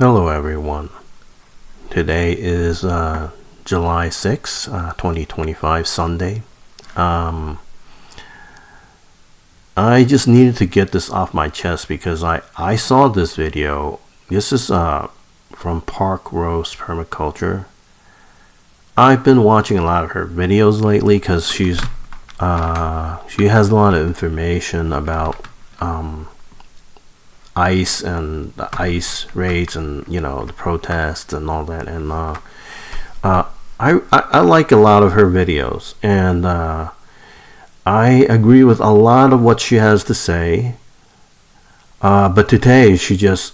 Hello everyone. Today is July 6, 2025, Sunday. I just needed to get this off my chest because I saw this video. This is from Parkrose Permaculture. I've been watching a lot of her videos lately because she has a lot of information about ICE and the ICE raids and the protests and all that, and I like a lot of her videos, and I agree with a lot of what she has to say, but today she just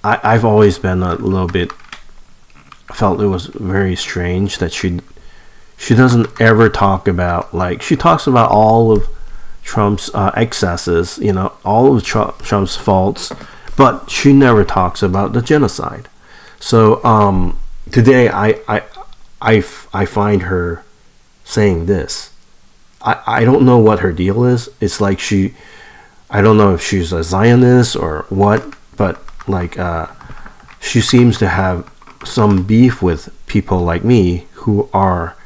I've always been a little bit felt it was very strange that she doesn't ever talk about, she talks about all of Trump's excesses, all of Trump's faults, but she never talks about the genocide. So today I find her saying this. I don't know what her deal is. It's like I don't know if she's a Zionist or what, but she seems to have some beef with people like me who are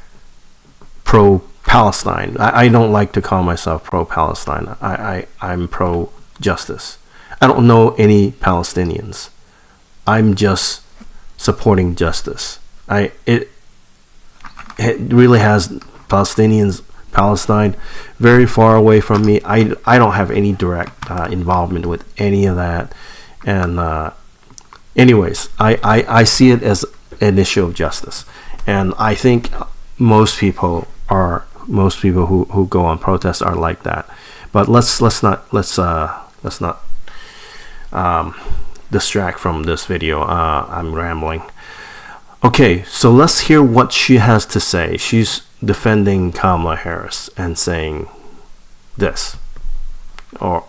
pro-Palestine. I don't like to call myself pro-Palestine. I'm pro-justice. I don't know any Palestinians. I'm just supporting justice. It really has Palestine very far away from me. I don't have any direct involvement with any of that. And anyways, I see it as an issue of justice. And I think most people who go on protests are like that. But let's not distract from this video. I'm rambling. Okay, so let's hear what she has to say. She's defending Kamala Harris and saying this, or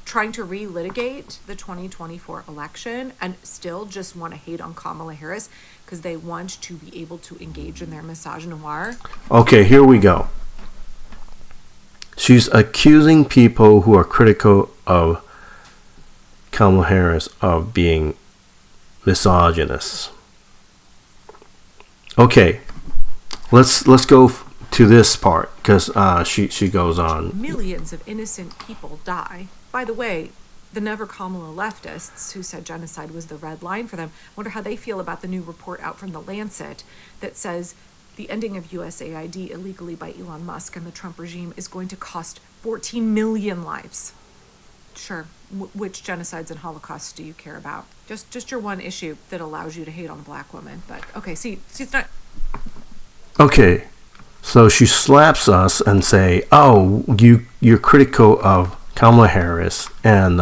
trying to relitigate the 2024 election and still just want to hate on Kamala Harris because they want to be able to engage in their misogynoir. Okay, here we go. She's accusing people who are critical of Kamala Harris of being misogynists. Okay, let's go to this part because she goes on. Millions of innocent people die. By the way, the never Kamala leftists who said genocide was the red line for them, wonder how they feel about the new report out from The Lancet that says the ending of USAID illegally by Elon Musk and the Trump regime is going to cost 14 million lives. Sure, which genocides and holocausts do you care about? Just your one issue that allows you to hate on a black woman. But okay, see it's not. Okay, so she slaps us and say, "Oh, you're critical of Kamala Harris, and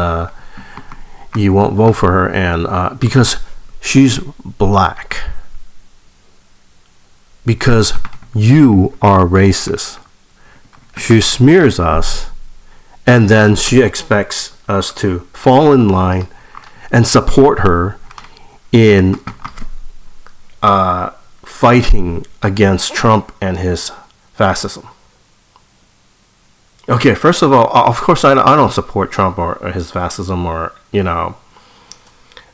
you won't vote for her, and because she's black, because you are racist." She smears us, and then she expects us to fall in line and support her in fighting against Trump and his fascism. Okay, first of all, of course, I don't support Trump or his fascism or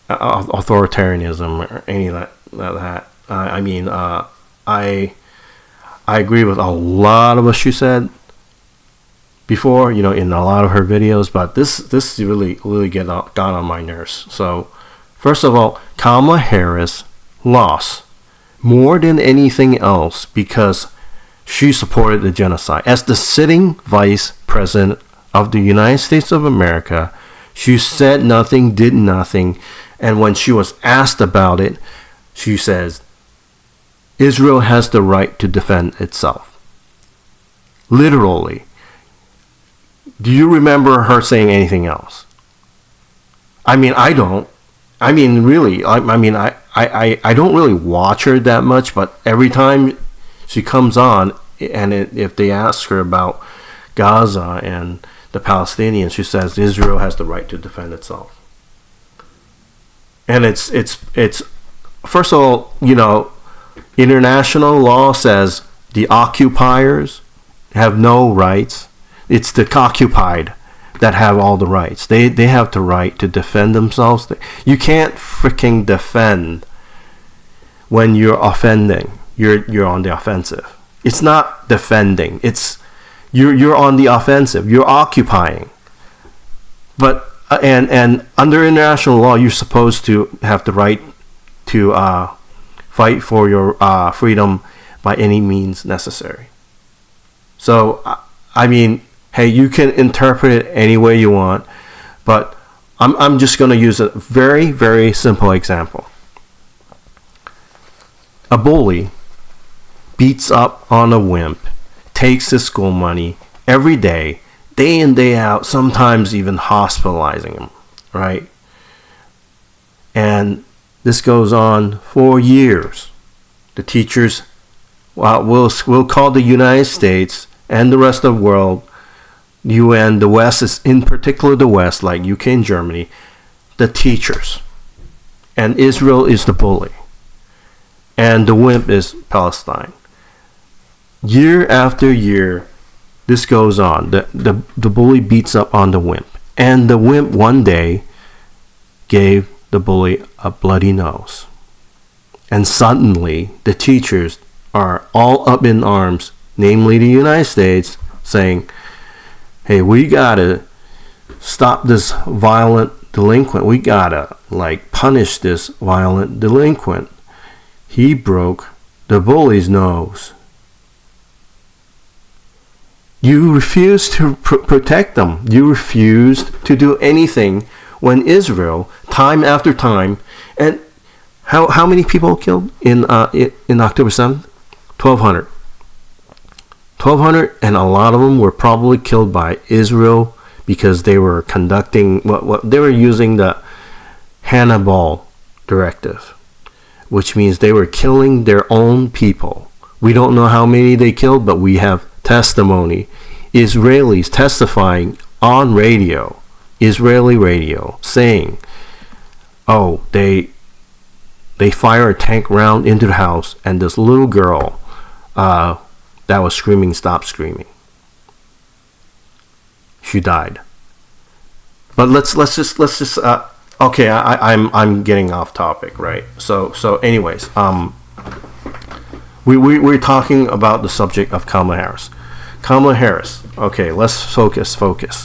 authoritarianism or any of that. I agree with a lot of what she said before, in a lot of her videos, but this really got on my nerves. So, first of all, Kamala Harris lost more than anything else because she supported the genocide. As the sitting vice president of the United States of America, she said nothing, did nothing, and when she was asked about it, she says, Israel has the right to defend itself. Literally. Do you remember her saying anything else? I mean, I don't. I mean, really. I don't really watch her that much, but every time she comes on, and if they ask her about Gaza and the Palestinians, she says Israel has the right to defend itself. And it's first of all, international law says the occupiers have no rights. It's the occupied that have all the rights. They have the right to defend themselves. You can't freaking defend when you're offending. You're on the offensive. It's not defending. It's you're on the offensive. You're occupying. But and under international law, you're supposed to have the right to fight for your freedom by any means necessary. So I mean, hey, you can interpret it any way you want, but I'm just going to use a very, very simple example. A bully beats up on a wimp, takes his school money every day in, day out, sometimes even hospitalizing him, right? And this goes on for years. The teachers, we'll call the United States and the rest of the world, UN, the West, is in particular the West, like UK and Germany, the teachers. And Israel is the bully. And the wimp is Palestine. Year after year, this goes on. The bully beats up on the wimp. And the wimp one day gave the bully a bloody nose. And suddenly, the teachers are all up in arms, namely the United States, saying, hey, we gotta stop this violent delinquent. We gotta, punish this violent delinquent. He broke the bully's nose. You refused to protect them. You refused to do anything when Israel, time after time, and how many people killed in October 7th? 1,200. 1,200, and a lot of them were probably killed by Israel because they were conducting what they were using the Hannibal directive, which means they were killing their own people. We don't know how many they killed, but we have testimony. Israelis testifying on radio, Israeli radio, saying, oh, they fire a tank round into the house, and this little girl that was screaming stopped screaming. She died. But let's just okay, I'm getting off topic, right? So anyways, we're talking about the subject of Kamala Harris. Kamala Harris. Okay, let's focus,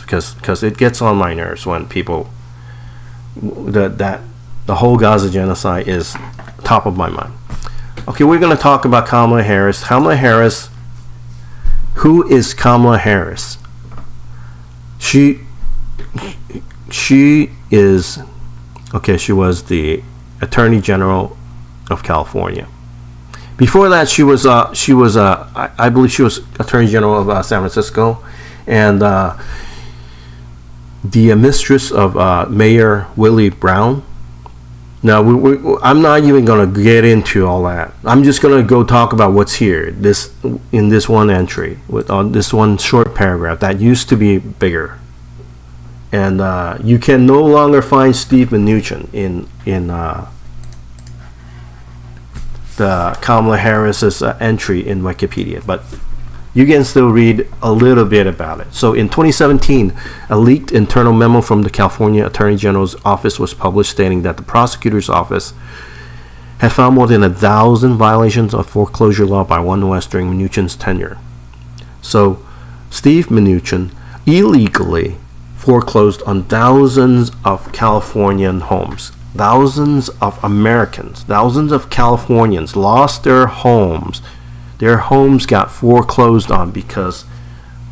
because it gets on my nerves when people that the whole Gaza genocide is top of my mind. Okay, we're going to talk about Kamala Harris. Kamala Harris. Who is Kamala Harris? She is, okay, she was the Attorney General of California. Before that, she was I believe she was Attorney General of San Francisco, and the mistress of Mayor Willie Brown. Now, I'm not even going to get into all that. I'm just going to go talk about what's here, in this one entry, on this one short paragraph that used to be bigger. And you can no longer find Steve Mnuchin in the Kamala Harris's entry in Wikipedia, but you can still read a little bit about it. So in 2017, a leaked internal memo from the California Attorney General's office was published stating that the prosecutor's office had found more than 1,000 violations of foreclosure law by One West during Mnuchin's tenure. So Steve Mnuchin illegally foreclosed on thousands of Californian homes. Thousands of Americans, thousands of Californians lost their homes. Their homes got foreclosed on because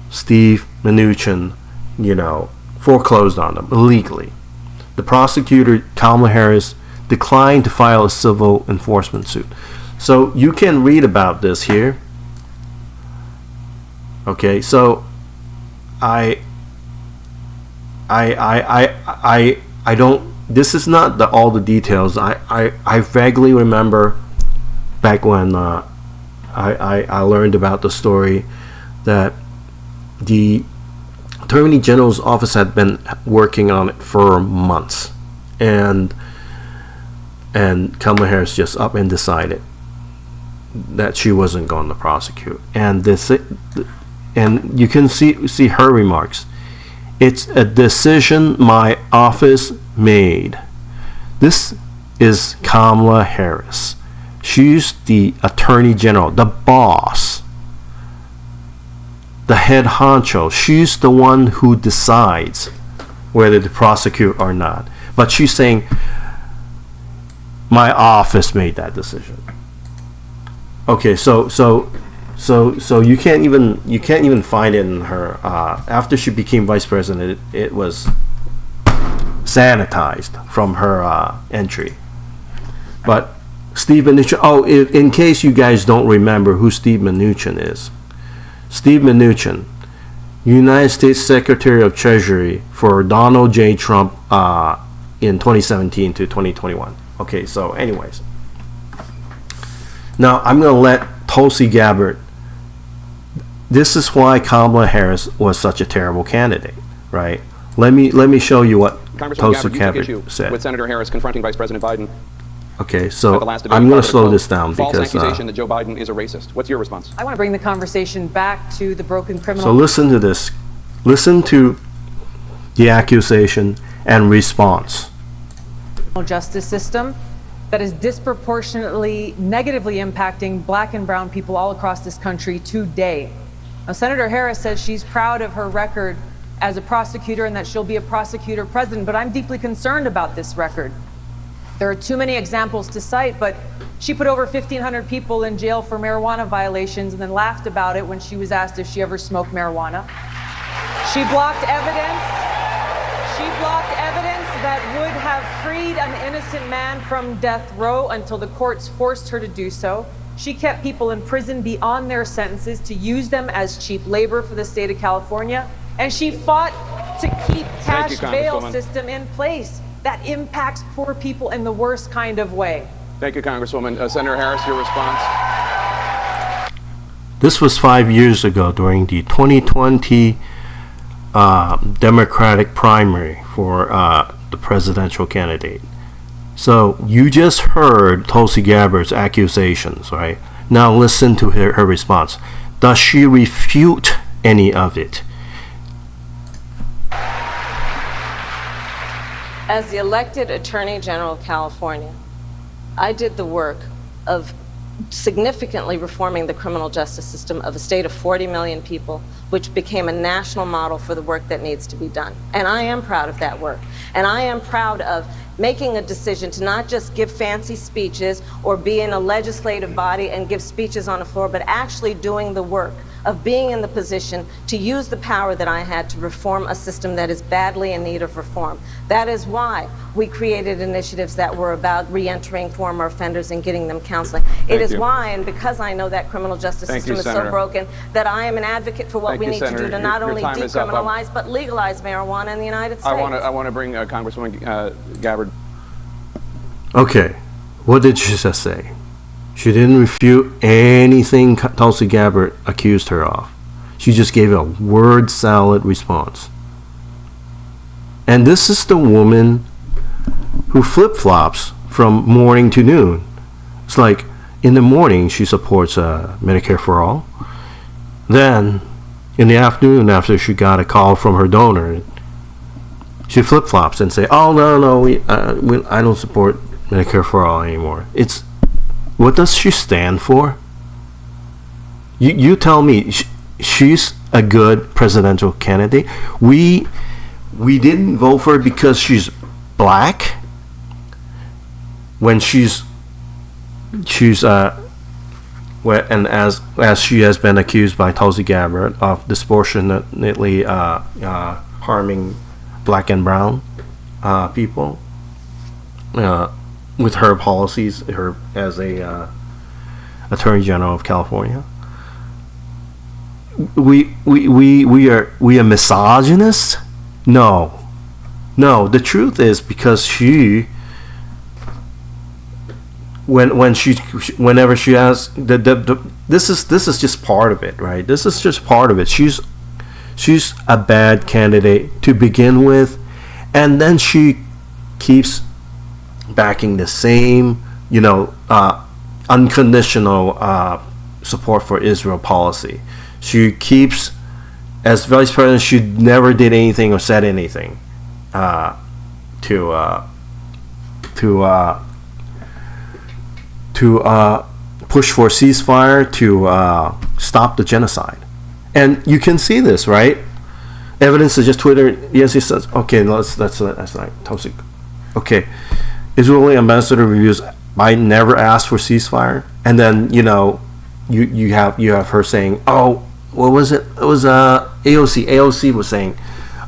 Steve Mnuchin, foreclosed on them illegally. The prosecutor, Kamala Harris, declined to file a civil enforcement suit. So you can read about this here. Okay, so I don't. This is not all the details. I vaguely remember back when I learned about the story that the Attorney General's office had been working on it for months, and Kamala Harris just up and decided that she wasn't going to prosecute. And you can see her remarks. It's a decision my office made. This is Kamala Harris. She's the Attorney General, the boss, the head honcho. She's the one who decides whether to prosecute or not. But she's saying, my office made that decision. Okay, so you can't even find it in her. After she became vice president, it was sanitized from her entry. But Steve Mnuchin. Oh, in case you guys don't remember who Steve Mnuchin is, Steve Mnuchin, United States Secretary of Treasury for Donald J. Trump in 2017 to 2021. Okay, so anyways, now I'm gonna let Tulsi Gabbard. This is why Kamala Harris was such a terrible candidate, right? Let me show you what Tulsi Gabbard said. With Senator Harris confronting Vice President Biden. Okay, so I'm going to slow this down because false accusation that Joe Biden is a racist. What's your response? I want to bring the conversation back to the broken criminal. So listen to this. Listen to the accusation and response. Justice system that is disproportionately negatively impacting black and brown people all across this country today. Now, Senator Harris says she's proud of her record as a prosecutor and that she'll be a prosecutor president, but I'm deeply concerned about this record. There are too many examples to cite, but she put over 1,500 people in jail for marijuana violations and then laughed about it when she was asked if she ever smoked marijuana. She blocked evidence. She blocked evidence that would have freed an innocent man from death row until the courts forced her to do so. She kept people in prison beyond their sentences to use them as cheap labor for the state of California. And she fought to keep cash bail system in place. That impacts poor people in the worst kind of way. Thank you, Congresswoman. Senator Harris, your response. This was 5 years ago during the 2020 Democratic primary for the presidential candidate. So you just heard Tulsi Gabbard's accusations, right? Now listen to her response. Does she refute any of it? As the elected Attorney General of California, I did the work of significantly reforming the criminal justice system of a state of 40 million people, which became a national model for the work that needs to be done. And I am proud of that work. And I am proud of making a decision to not just give fancy speeches or be in a legislative body and give speeches on the floor, but actually doing the work of being in the position to use the power that I had to reform a system that is badly in need of reform. That is why we created initiatives that were about re-entering former offenders and getting them counseling. It is why, and because I know that criminal justice system is so broken, that I am an advocate for what we need to do to not only decriminalize, but legalize marijuana in the United States. I want to bring Congresswoman Gabbard. Okay, what did she just say? She didn't refute anything Tulsi Gabbard accused her of. She just gave a word salad response. And this is the woman who flip-flops from morning to noon. It's like in the morning she supports Medicare for all. Then in the afternoon, after she got a call from her donor, she flip-flops and say, "Oh no, I don't support Medicare for all anymore." What does she stand for? You tell me. She's a good presidential candidate. We didn't vote for her because she's black. When she's and as she has been accused by Tulsi Gabbard of disproportionately harming black and brown people. With her policies, her as a Attorney General of California, we are misogynists? No. The truth is because whenever she has this is just part of it, right? This is just part of it. She's a bad candidate to begin with, and then she keeps backing the same, unconditional support for Israel policy. She keeps as vice president, she never did anything or said anything to push for a ceasefire to stop the genocide. And you can see this, right? Evidence is just Twitter. Yes, he says, okay, that's like toxic. Okay, Israeli ambassador reviews Biden never asked for ceasefire, and then you have her saying, oh, what was it? It was AOC. AOC was saying,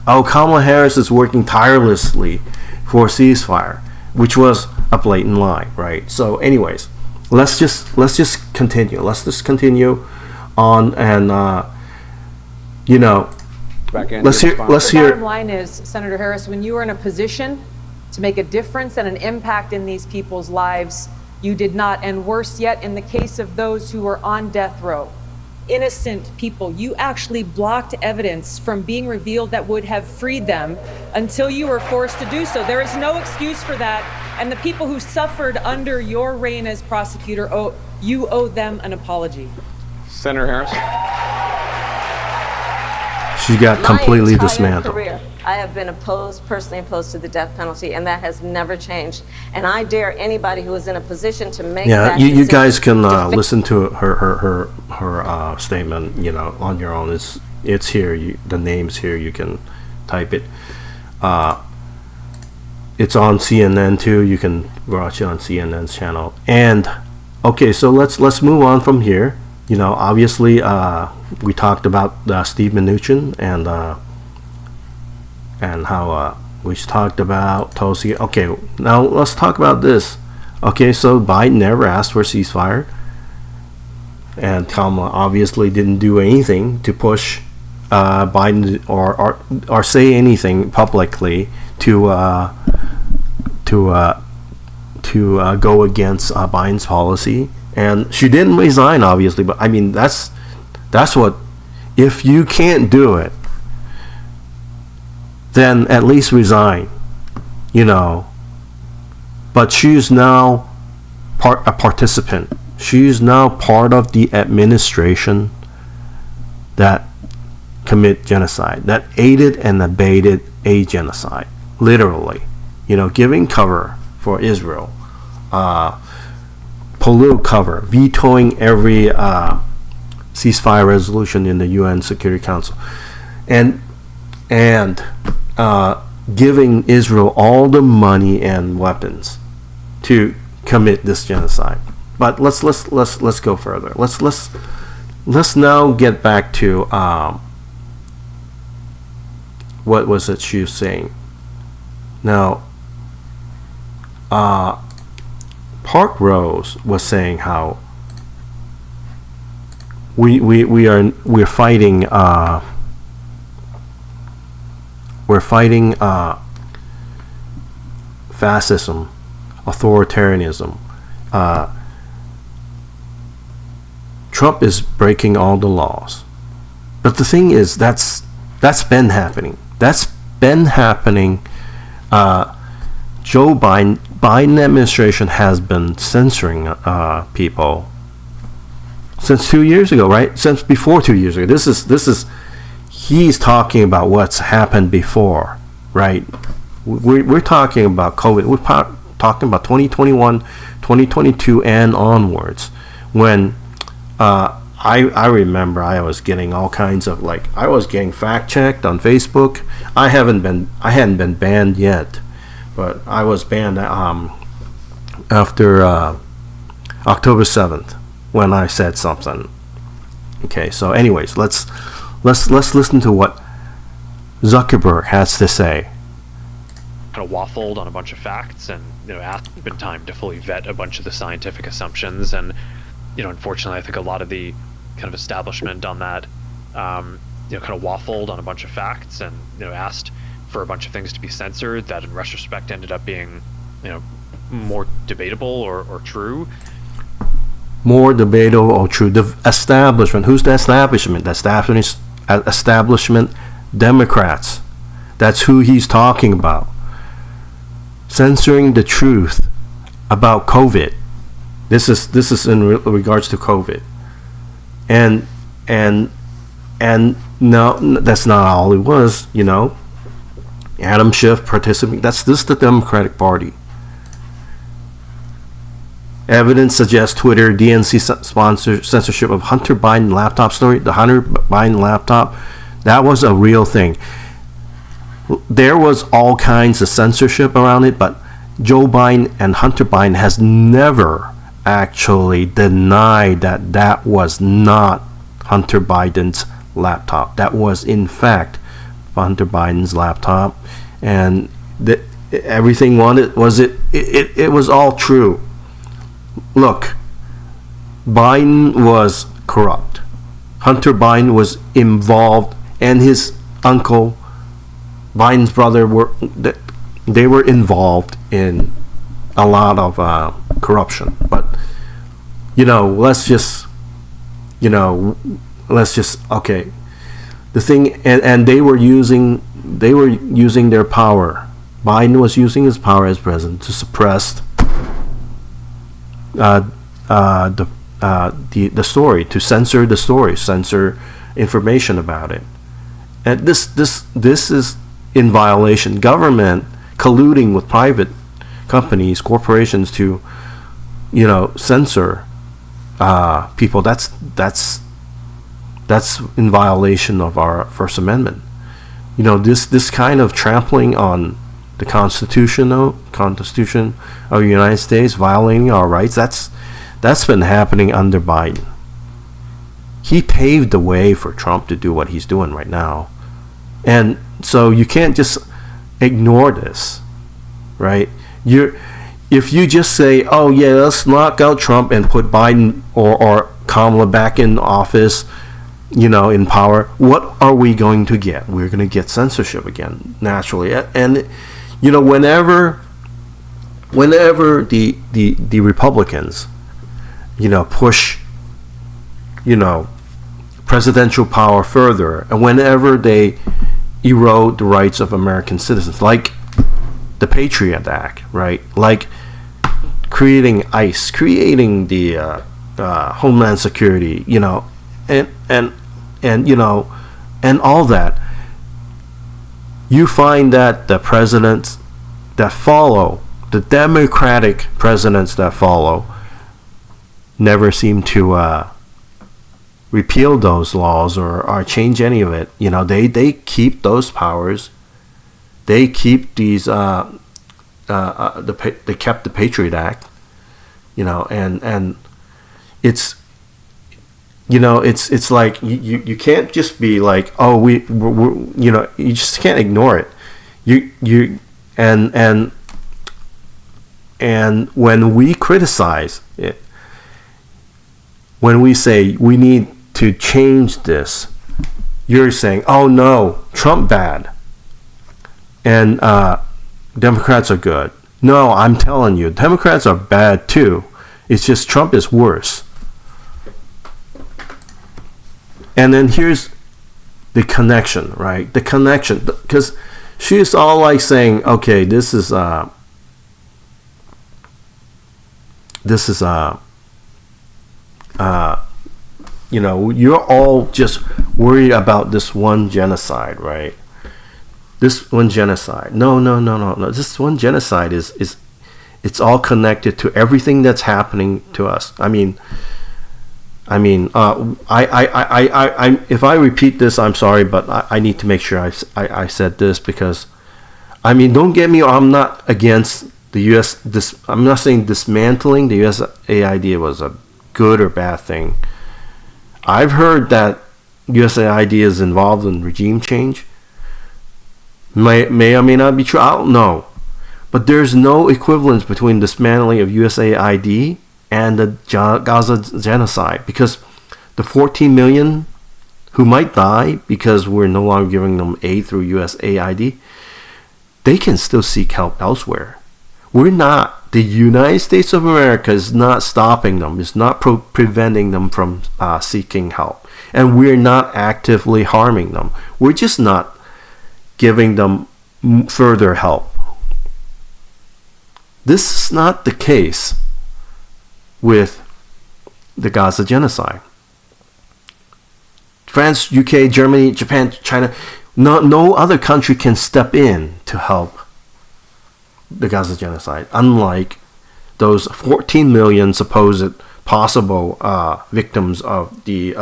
oh, Kamala Harris is working tirelessly for a ceasefire, which was a blatant lie, right? So, anyways, let's just continue. Let's just continue on, and let's hear. The bottom line is, Senator Harris, when you are in a position to make a difference and an impact in these people's lives, you did not. And worse yet, in the case of those who were on death row, innocent people, you actually blocked evidence from being revealed that would have freed them until you were forced to do so. There is no excuse for that. And the people who suffered under your reign as prosecutor, you owe them an apology. Senator Harris. She got completely dismantled. Career, I have been personally opposed to the death penalty, and that has never changed. And I dare anybody who is in a position to make that decision. You guys can listen to her statement, on your own. It's here. The name's here. You can type it. It's on CNN too. You can watch it on CNN's channel. And okay, so let's move on from here. Obviously, we talked about Steve Mnuchin and how we talked about Tulsi. Okay, now let's talk about this. Okay, so Biden never asked for a ceasefire, and Kamala obviously didn't do anything to push Biden or say anything publicly to go against Biden's policy. And she didn't resign, obviously, but I mean that's what, if you can't do it, then at least resign, But she's now a participant. She's now part of the administration that commit genocide, that aided and abetted a genocide, literally, giving cover for Israel. Political cover, vetoing every ceasefire resolution in the UN Security Council, and giving Israel all the money and weapons to commit this genocide. But let's go further. Let's now get back to what was it she was saying. Now, Parkrose was saying how we're fighting fascism, authoritarianism. Trump is breaking all the laws, but the thing is that's been happening. Joe Biden administration has been censoring people since 2 years ago, right? Since before 2 years ago. This is he's talking about what's happened before, right? We're talking about COVID. We're talking about 2021, 2022, and onwards. When I remember I was getting all kinds of I was getting fact checked on Facebook. I hadn't been banned yet. But I was banned after October 7th when I said something. Okay, so anyways, let's listen to what Zuckerberg has to say. Kind of waffled on a bunch of facts, and asked been time to fully vet a bunch of the scientific assumptions, and unfortunately, I think a lot of the kind of establishment on that, kind of waffled on a bunch of facts, and asked for a bunch of things to be censored that in retrospect ended up being more debatable or true. More debatable or true. The establishment. Who's the establishment? The establishment Democrats. That's who he's talking about. Censoring the truth about COVID. This is in regards to COVID. And And no, that's not all it was. Adam Schiff participating. This is the Democratic Party. Evidence suggests Twitter DNC sponsored censorship of Hunter Biden laptop story. The Hunter Biden laptop, that was a real thing. There was all kinds of censorship around it, but Joe Biden and Hunter Biden has never actually denied that was not Hunter Biden's laptop. That was in fact Hunter Biden's laptop, and everything it was all true. Look, Biden was corrupt. Hunter Biden was involved, and his uncle, Biden's brother, they were involved in a lot of corruption. But let's just okay. The thing, and they were using their power. Biden was using his power as president to suppress the story, to censor the story, censor information about it. And this is in violation. Government colluding with private companies, corporations to censor people. That's in violation of our First Amendment. This kind of trampling on the Constitution of the United States, violating our rights, that's been happening under Biden. He paved the way for Trump to do what he's doing right now. And so you can't just ignore this, right? If you just say, oh yeah, let's knock out Trump and put Biden or Kamala back in office, in power, what are we going to get? We're going to get censorship again, naturally. And whenever the Republicans push presidential power further, and whenever they erode the rights of American citizens, like the Patriot Act, right? Like creating ICE, creating the Homeland Security, and all that, you find that the presidents that follow, the Democratic presidents that follow, never seem to repeal those laws or change any of it. They keep those powers. They keep these. They kept the Patriot Act. And it's. It's like you can't just be like, oh, we're you just can't ignore it. And when we criticize it, when we say we need to change this, you're saying, oh no, Trump bad, and Democrats are good. No, I'm telling you, Democrats are bad too. It's just Trump is worse. And then here's the connection, right? The connection, because she's all like saying, okay, this is you're all just worried about this one genocide, right? This one genocide. No. This one genocide is it's all connected to everything that's happening to us. I mean, if I repeat this, I'm sorry, but I need to make sure I said this, because, don't get me wrong, I'm not against the U.S. I'm not saying dismantling the USAID was a good or bad thing. I've heard that USAID is involved in regime change. May or may not be true. I don't know. But there's no equivalence between dismantling of USAID and the Gaza genocide, because the 14 million who might die because we're no longer giving them aid through USAID, they can still seek help elsewhere. We're not. The United States of America is not stopping them. It's not preventing them from seeking help. And we're not actively harming them. We're just not giving them further help. This is not the case with the Gaza genocide. France, UK, Germany, Japan, China, no other country can step in to help the Gaza genocide, unlike those 14 million supposed possible victims of the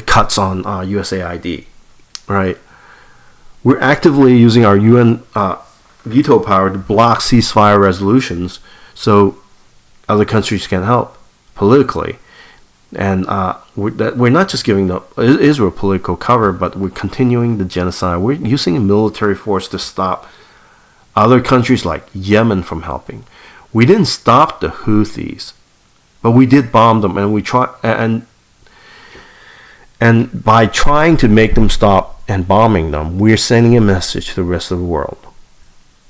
cuts on USAID, right? We're actively using our UN veto power to block ceasefire resolutions so other countries can help politically. And we're not just giving Israel political cover, but we're continuing the genocide. We're using military force to stop other countries like Yemen from helping. We didn't stop the Houthis, but we did bomb them, and we try and by trying to make them stop and bombing them, we're sending a message to the rest of the world.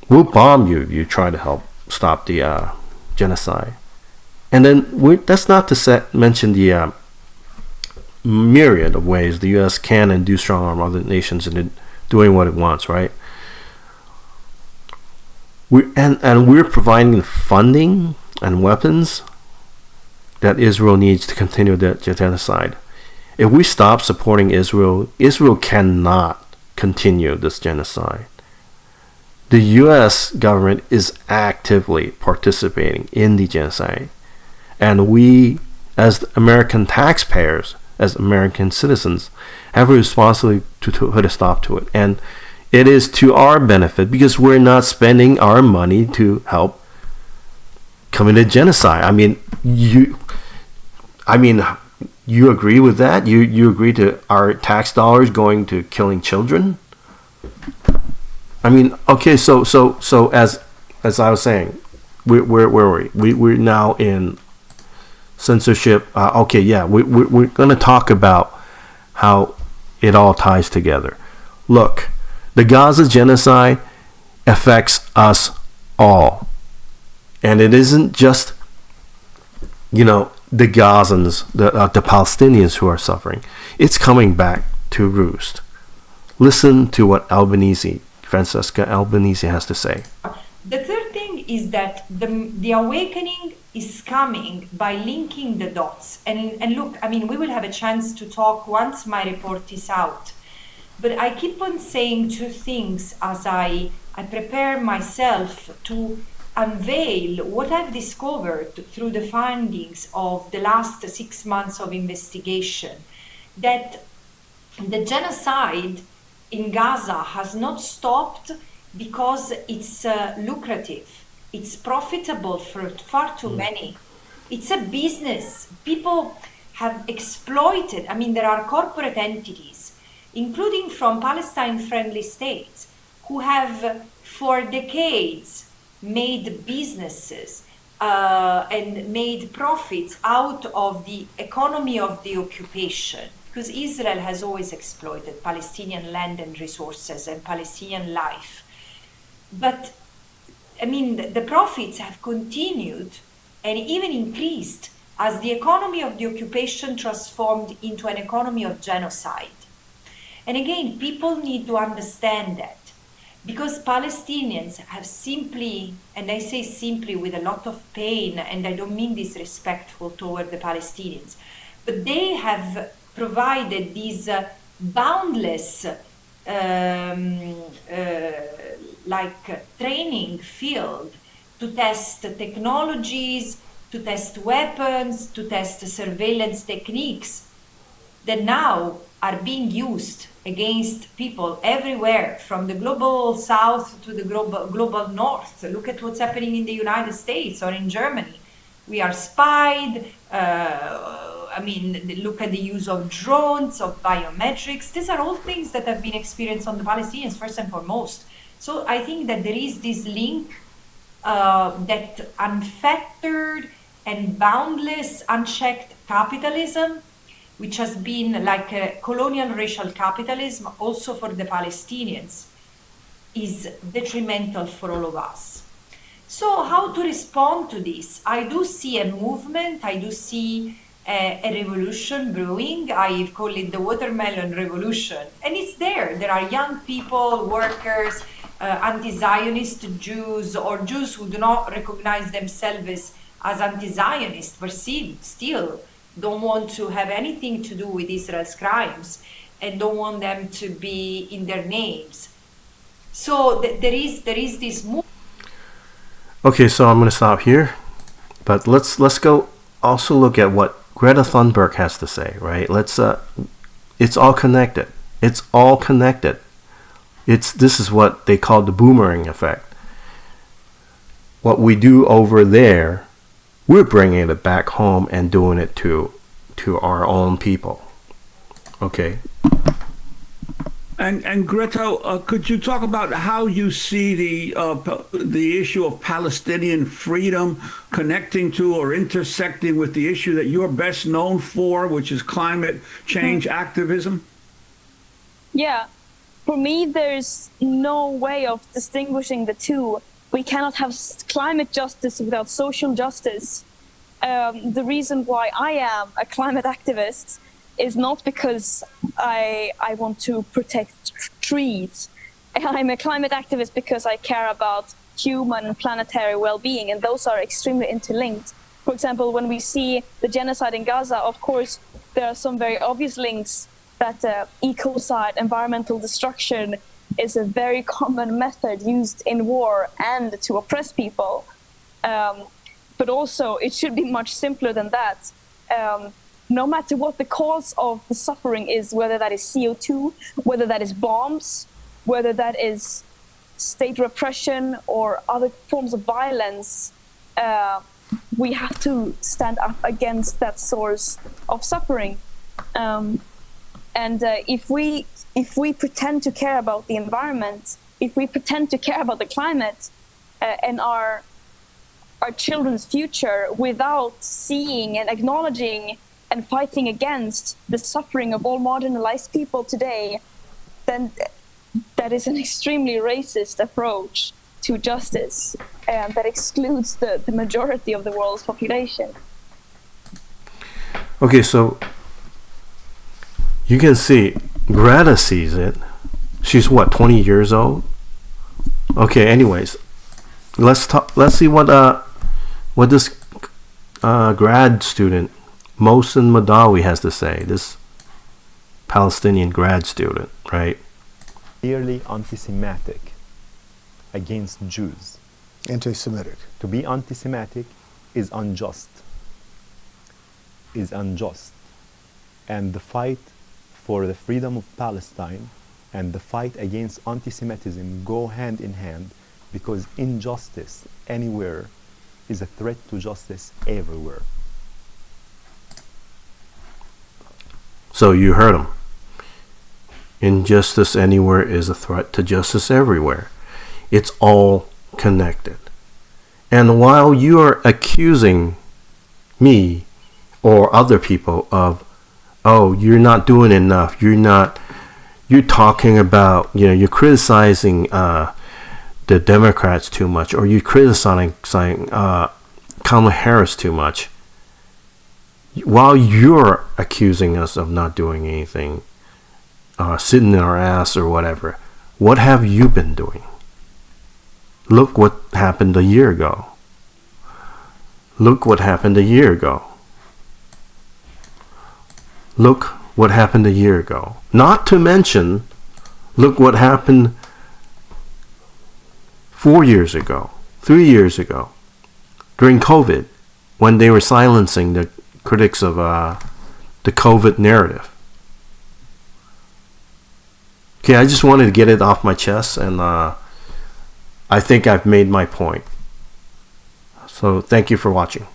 We'll bomb you if you try to help stop the genocide. And then that's not to mention the myriad of ways the U.S. can and do strong arm other nations into doing what it wants, right? We're providing funding and weapons that Israel needs to continue the genocide. If we stop supporting Israel, Israel cannot continue this genocide. The U.S. government is actively participating in the genocide. And we, as American taxpayers, as American citizens, have a responsibility to put a stop to it. And it is to our benefit because we're not spending our money to help commit genocide. I mean, you agree with that? You agree to our tax dollars going to killing children? I mean, okay, so as I was saying, where were we? We're now in censorship. We're going to talk about how it all ties together. Look, the Gaza genocide affects us all. And it isn't just, the Gazans, the Palestinians who are suffering. It's coming back to roost. Listen to what Francesca Albanese has to say. The third thing is that the awakening is coming by linking the dots. And look, I mean, we will have a chance to talk once my report is out. But I keep on saying two things as I prepare myself to unveil what I've discovered through the findings of the last 6 months of investigation, that the genocide in Gaza has not stopped because it's lucrative, it's profitable for far too many. It's a business. People have exploited, there are corporate entities, including from Palestine-friendly states, who have for decades made businesses and made profits out of the economy of the occupation, because Israel has always exploited Palestinian land and resources and Palestinian life. But the profits have continued and even increased as the economy of the occupation transformed into an economy of genocide. And again, people need to understand that, because Palestinians have simply, and I say simply with a lot of pain, and I don't mean disrespectful toward the Palestinians, but they have provided these boundless training field to test technologies, to test weapons, to test surveillance techniques that now are being used against people everywhere, from the global south to the global north. Look at what's happening in the United States or in Germany. We are spied. Look at the use of drones, of biometrics. These are all things that have been experienced on the Palestinians first and foremost. So I think that there is this link that unfettered and boundless, unchecked capitalism, which has been like a colonial racial capitalism also for the Palestinians, is detrimental for all of us. So how to respond to this? I do see a movement, I do see a revolution brewing. I call it the watermelon revolution. And it's there. There are young people, workers, anti-Zionist Jews, or Jews who do not recognize themselves as anti-Zionist, but still don't want to have anything to do with Israel's crimes and don't want them to be in their names. So there is this movement. Okay, so I'm going to stop here, but let's go also look at what Greta Thunberg has to say, right? It's all connected. It's all connected. This is what they call the boomerang effect. What we do over there, we're bringing it back home and doing it to our own people. Okay. And Greta, could you talk about how you see the issue of Palestinian freedom connecting to or intersecting with the issue that you're best known for, which is climate change activism? Yeah, for me, there's no way of distinguishing the two. We cannot have climate justice without social justice. The reason why I am a climate activist is not because I want to protect trees. I'm a climate activist because I care about human and planetary well-being, and those are extremely interlinked. For example, when we see the genocide in Gaza, of course, there are some very obvious links that ecocide, environmental destruction, is a very common method used in war and to oppress people. But also, it should be much simpler than that. No matter what the cause of the suffering is, whether that is CO2, whether that is bombs, whether that is state repression or other forms of violence, we have to stand up against that source of suffering. If we pretend to care about the environment, if we pretend to care about the climate and our children's future without seeing and acknowledging and fighting against the suffering of all marginalized people today, then that is an extremely racist approach to justice that excludes the majority of the world's population. Okay, so you can see Greta sees it. She's what, 20 years old? Okay, anyways, let's see what this grad student Mohsen Mahdawi has to say. This Palestinian grad student, right? Clearly anti-Semitic against Jews. Anti-Semitic. To be anti-Semitic is unjust. And the fight for the freedom of Palestine and the fight against anti-Semitism go hand in hand, because injustice anywhere is a threat to justice everywhere. So you heard him. Injustice anywhere is a threat to justice everywhere. It's all connected. And while you are accusing me or other people of, oh, you're not doing enough, you're talking about, you're criticizing the Democrats too much, or you're criticizing Kamala Harris too much, while you're accusing us of not doing anything, sitting in our ass or whatever, what have you been doing? Look what happened a year ago. Look what happened a year ago. Look what happened a year ago. Not to mention, look what happened 4 years ago, 3 years ago, during COVID, when they were silencing the critics of the COVID narrative. Okay, I just wanted to get it off my chest, and I think I've made my point. So thank you for watching.